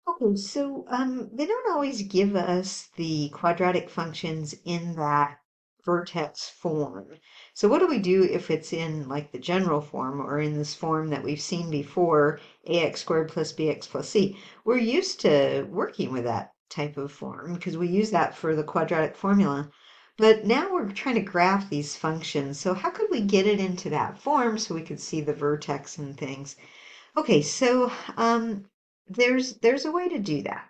Okay, so they don't always give us the quadratic functions in that vertex form. So what do we do if it's in like the general form or in this form that we've seen before, ax squared plus bx plus c? We're used to working with that type of form because we use that for the quadratic formula. But now we're trying to graph these functions. So how could we get it into that form so we could see the vertex and things? Okay, so there's a way to do that.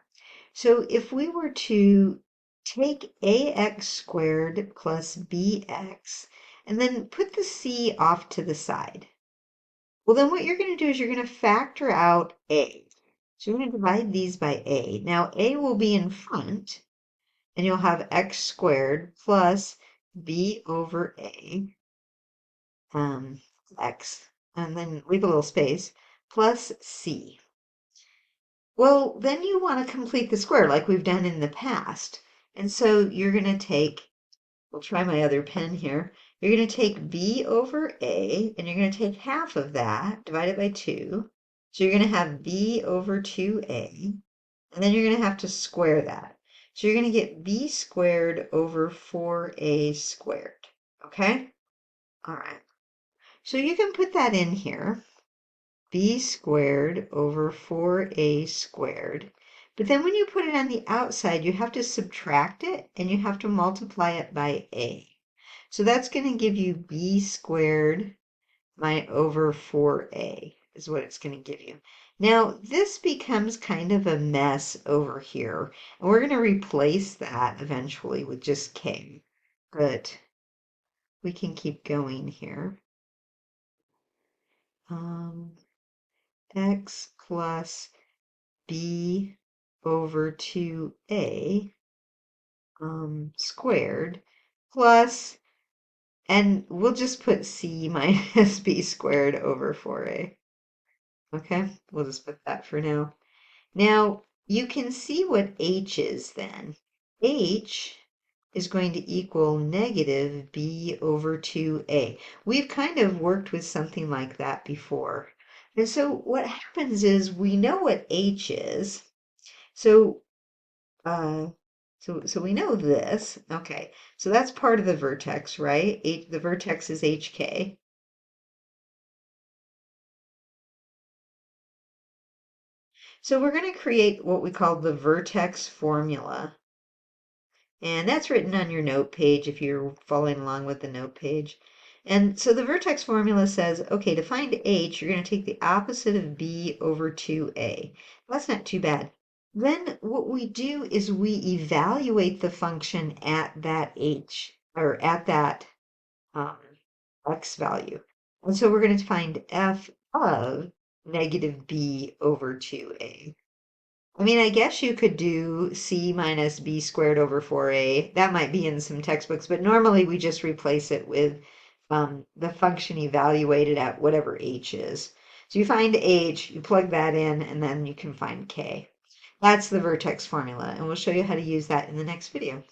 So if we were to take ax squared plus bx and then put the c off to the side, well, then what you're going to do is you're going to factor out a. So you're going to divide these by a. Now a will be in front, and you'll have x squared plus b over a um, x, and then leave a little space, plus c. Well, then you want to complete the square like we've done in the past. And so you're going to take, we'll try my other pen here. You're going to take b over a, and you're going to take half of that, divide it by 2. So you're going to have b over 2a, and then you're going to have to square that. So you're going to get b squared over 4a squared. Okay? All right. So you can put that in here b squared over 4a squared. But then when you put it on the outside, you have to subtract it and you have to multiply it by a. So that's going to give you b squared over 4a is what it's going to give you. Now, this becomes kind of a mess over here, and we're going to replace that eventually with just k. But we can keep going here. X plus b over 2a squared plus, and we'll just put c minus b squared over 4a. Okay, we'll just put that for now. Now, you can see what h is then. H is going to equal negative b over 2a. We've kind of worked with something like that before. And so what happens is we know what h is. So Uh, so we know this. Okay, so that's part of the vertex, right? The vertex is HK. So we're going to create what we call the vertex formula. And that's written on your note page if you're following along with the note page. And so the vertex formula says, okay, to find h, you're going to take the opposite of b over 2a. That's not too bad. Then what we do is we evaluate the function at that h, or at that um, x value. And so we're going to find f of negative b over 2a. I mean, I guess you could do c minus b squared over 4a. That might be in some textbooks, but normally we just replace it with the function evaluated at whatever h is. So you find h, you plug that in, and then you can find k. That's the vertex formula, and we'll show you how to use that in the next video.